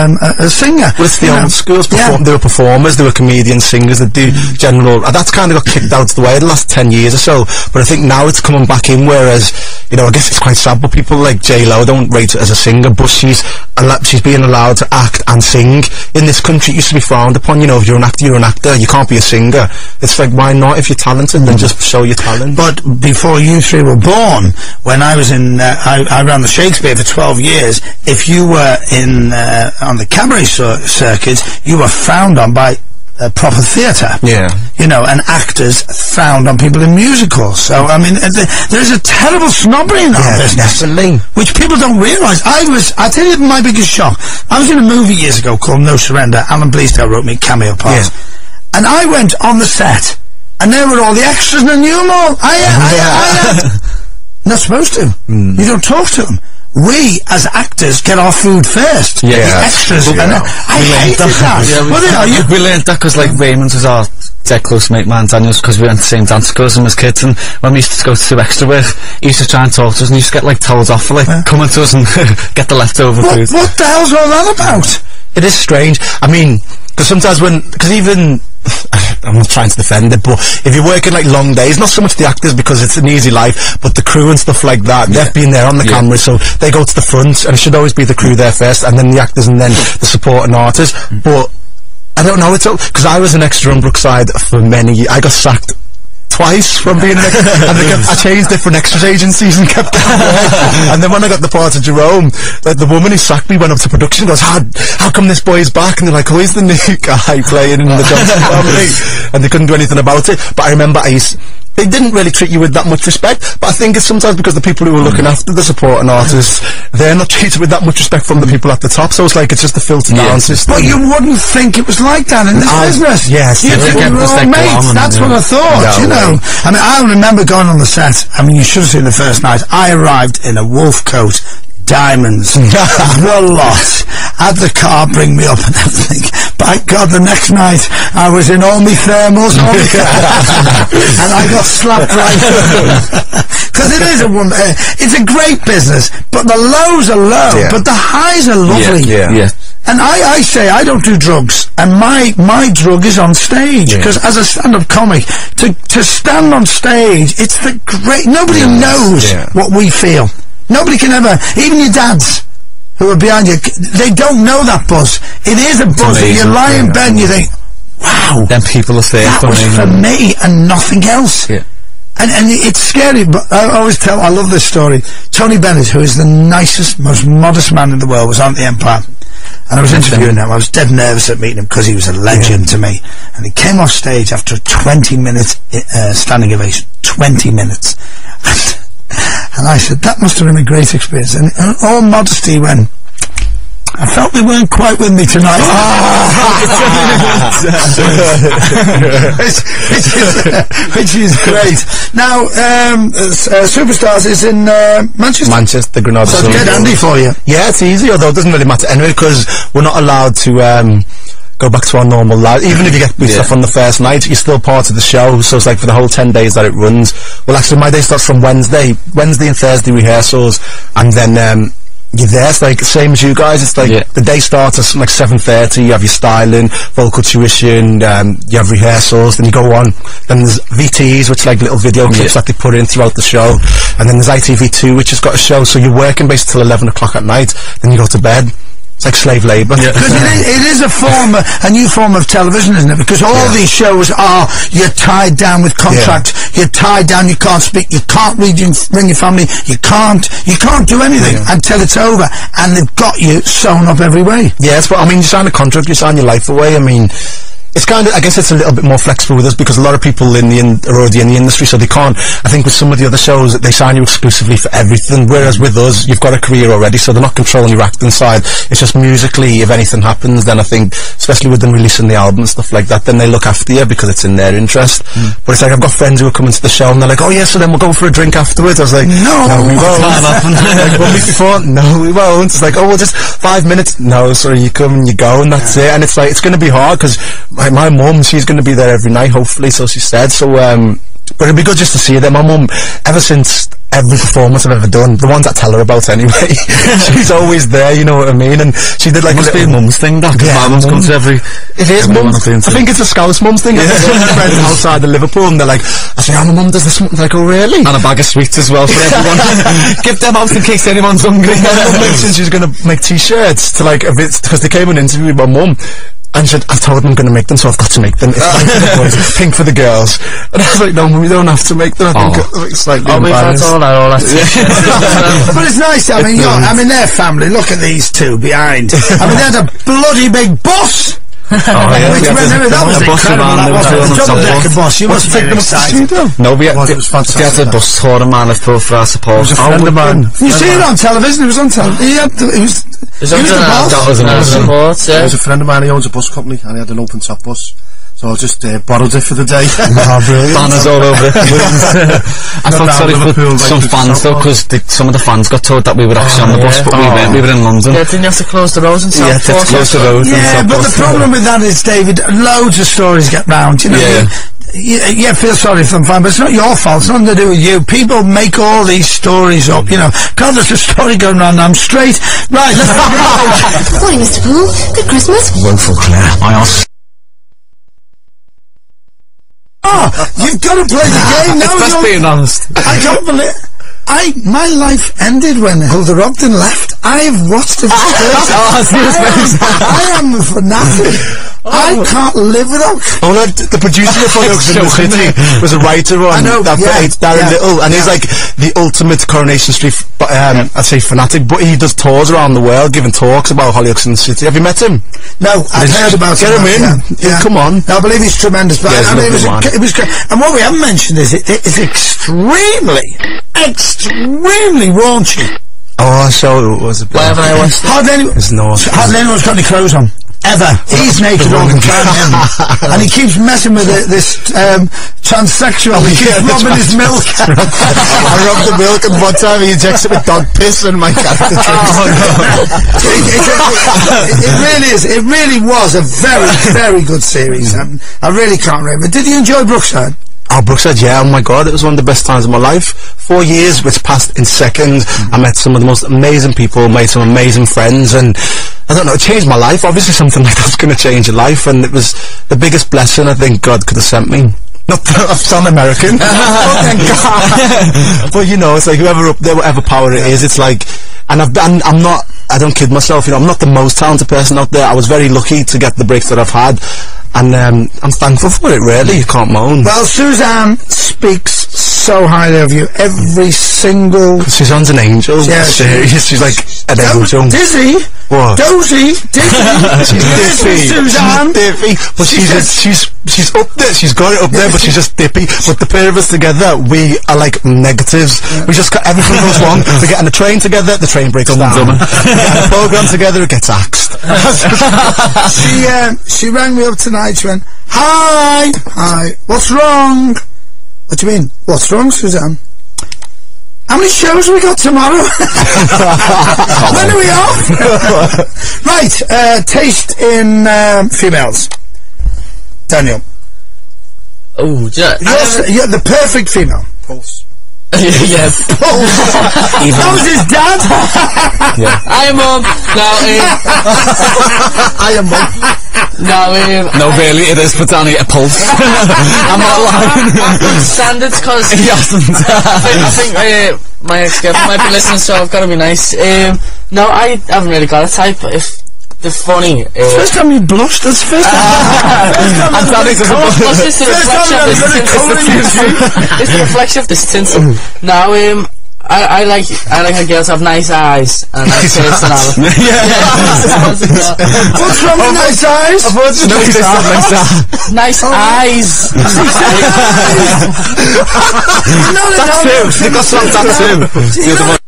a singer. Well, it's the old schools. They were performers, they were comedians, singers, they do general... That's kind of got kicked out of the way the last 10 years or so, but I think now it's coming back in, whereas, you know, I guess it's quite sad, but people like J-Lo don't rate her as a singer, but she's being allowed to act and sing. In this country, it used to be frowned upon, you know, if you're an actor, you're an actor, you can't be a singer. It's like, why not? If you're talented, then just show your talent. But before you three were born, when I was in, I ran the Shakespeare for 12 years, if you were in, on the cabaret circuit, you were frowned on by proper theatre. Yeah. You know, and actors frowned on people in musicals. So, I mean, there's a terrible snobbery in our business. Definitely. Which people don't realise. I tell you my biggest shock. I was in a movie years ago called No Surrender. Alan Bleasdale wrote me a cameo part. Yeah. And I went on the set, and there were all the extras, and I knew them all. Not supposed to. You don't talk to them. We, as actors, get our food first. Yeah. The extras. I hated that. Yeah, we learned that because, like, Raymond was our dead close mate, man, Daniels, because we went to the same dance schools as kids, and when we used to go to do extra work, he used to try and talk to us, and he used to get, like, told off for, like, coming to us and get the leftover food. What the hell's all that about? It is strange. I mean, because sometimes because even... I'm not trying to defend it, but if you're working like long days, not so much the actors because it's an easy life, but the crew and stuff like that, they've been there on the camera, so they go to the front, and it should always be the crew there first, and then the actors, and then the supporting artists. But I don't know, it's because I was an extra on Brookside for many years. I got sacked twice from being an extra, and I changed different extras agencies and kept going. And then when I got the part of Jerome, like, the woman who sacked me went up to production and goes, how come this boy's back? And they're like, oh, he's the new guy playing in the Johnson family. And they couldn't do anything about it. But I remember they didn't really treat you with that much respect, but I think it's sometimes because the people who were looking after the supporting artists, they're not treated with that much respect from the people at the top, so it's like, it's just a filter down system. But you wouldn't think it was like that in this business. Yes. You think we were all mates, that's what I thought, you know. I mean, I remember going on the set, I mean, you should have seen the first night. I arrived in a wolf coat, diamonds, the lot, had the car bring me up and everything. By God, the next night I was in all my thermals, and I got slapped right through. Because it is it's a great business, but the lows are low, but the highs are lovely. Yeah. And I say I don't do drugs, and my drug is on stage, because as a stand-up comic, to stand on stage, it's the great, nobody knows what we feel. Nobody can ever, even your dads who are behind you, they don't know that buzz. It is a buzz that you lie in bed and you think, wow, then people are saying that was for me and nothing else. Yeah. And it's scary, but I love this story. Tony Bennett, who is the nicest, most modest man in the world, was on the Empire. And I was interviewing him. I was dead nervous at meeting him because he was a legend to me. And he came off stage after a 20-minute standing ovation. 20 minutes. And I said, that must have been a great experience. And in all modesty, when I felt they weren't quite with me tonight. which is great. Now, Superstars is in Manchester. Manchester, Granada. So it's dead handy for you. Yeah, it's easy, although it doesn't really matter anyway, because we're not allowed to go back to our normal life. Even if you get beat off on the first night, you're still part of the show, so it's like for the whole 10 days that it runs. Well, actually, my day starts from Wednesday and Thursday rehearsals, and then you're there. It's like same as you guys. It's like the day starts at like 7:30. You have your styling, vocal tuition, you have rehearsals, then you go on. Then there's VTs, which are like little video clips that they put in throughout the show, and then there's ITV2, which has got a show. So you're working basically till 11 o'clock at night. Then you go to bed. It's like slave labour. Because it is a new form of television, isn't it? Because all these shows are, you're tied down with contract, you're tied down, you can't speak, you can't ring your family, you can't do anything until it's over, and they've got you sewn up every way. Yes, but I mean, you sign a contract, you sign your life away. I mean, it's kind of, I guess it's a little bit more flexible with us because a lot of people are already in the industry, so they can't. I think with some of the other shows, they sign you exclusively for everything, whereas with us, you've got a career already, so they're not controlling your acting side. It's just musically, if anything happens, then I think, especially with them releasing the album and stuff like that, then they look after you because it's in their interest. But it's like, I've got friends who are coming to the show and they're like, oh yeah, so then we'll go for a drink afterwards. I was like, no we won't. Like 1 week before, no we won't. It's like, oh well, just 5 minutes. No, sorry, you come and you go, and that's it. And it's like, it's going to be hard because my mum, she's going to be there every night, hopefully, so she said. So But it'd be good just to see that my mum, ever since every performance I've ever done, the ones I tell her about anyway, she's always there, you know what I mean? And she did like must be a mum's thing, that. Yeah, my mum's comes to every... It is mum's. I think it's a Scouse mum's thing. I've got some friends outside of Liverpool and they're like, I say, oh, my mum does this. Like, oh, really? And a bag of sweets as well for everyone. Give them out in case anyone's hungry. My mum mentioned she's going to make t-shirts to like, because they came and interviewed my mum. And she said, I've told them I'm going to make them, so I've got to make them. It's white for the boys, it's pink for the girls. And I was like, no, Mum, you don't have to make them. I think it's slightly embarrassed. All that. But it's nice, I mean, their family, look at these two behind. I mean, they're the bloody big boss! That was incredible, that was a double-decker bus. You must have been excited. No, we had it was fantastic. a bus tour in Liverpool for our support. It was a friend of mine. You see it on television, it was on television. He was the boss. That was amazing. There was a friend of mine, he owns a bus company, and he had an open-top bus. So I just borrowed it for the day. Oh, brilliant. Banners all over it. I felt sorry for some fans though, because some of the fans got told that we were actually on the bus, but we weren't. We were in London. Yeah, didn't you have to close the roads and stuff? Yeah, to close the roads. Yeah, but the problem with that is, David, loads of stories get round, you know. Yeah, feel sorry for them, fine, but it's not your fault. It's nothing to do with you. People make all these stories up, you know. God, there's a story going on. I'm straight. Right, let's go. Morning, Mr. Poole. Good Christmas. Woeful, Claire. I asked. Oh, you've got to play the game now. That's being honest. I can't believe. My life ended when Hilda Robden left. I've watched it. I am a fanatic. I can't live without. Oh no, the producer of Products in the City was a writer on that Darren Little, and he's like the ultimate Coronation Street, I'd say fanatic, but he does tours around the world giving talks about Hollyoaks in the City. Have you met him? No, I've heard about him. Get him in. Yeah. Come on. No, I believe he's tremendous. But I mean, it was great. And what we haven't mentioned is it's extremely raunchy. Oh, so it was a bit. Why haven't I watched it? Hardly anyone's got any clothes on. Ever. He's naked all the time, and he keeps messing with this transsexual. He keeps robbing his milk. I robbed the milk, and one time he injects it with dog piss, and my character It really is. It really was a very, very good series. I really can't remember. Did you enjoy Brookside? Oh, Brookside, yeah, oh my god, it was one of the best times of my life. 4 years, which passed in seconds. I met some of the most amazing people, made some amazing friends, and I don't know, it changed my life. Obviously something like that's going to change your life, and it was the biggest blessing I think God could have sent me. Not that I sound American. Oh, thank God. But you know, it's like whoever up there, whatever power it is, it's like, and I'm not, I don't kid myself, you know, I'm not the most talented person out there. I was very lucky to get the breaks that I've had, and I'm thankful for it, really. You can't moan. Well, Suzanne speaks so highly of you. Every single... Suzanne's an angel. Yeah, she's like an angel. Dizzy. What? Dozy. Dizzy. She's dippy. Suzanne. She's dippy. But she's up there. She's got it up there, but she's just dippy. But the pair of us together, we are like negatives. We just got everything goes wrong. We get on a train together, the train breaks down. We get on a program together, it gets axed. She rang me up tonight. She went, hi, what's wrong? What do you mean? What's wrong, Suzanne? How many shows have we got tomorrow? When are we off? Right, taste in females. Daniel. Oh, you're the perfect female. Pulse. Yeah, Pulse. That was his dad. Yeah. I am Mum. I am Mum. No, really, it is for Danny a Pulse. I'm not lying. Standards, cause he hasn't. I think my ex-girlfriend might be listening, so I've got to be nice. No, I haven't really got a type. If they're funny. First time you blushed. That's the first time. And Danny's it's the reflection of this tint. Now, I like a girl to have nice eyes and nice personality. What's wrong with nice eyes? Nice eyes. That's him. That's him.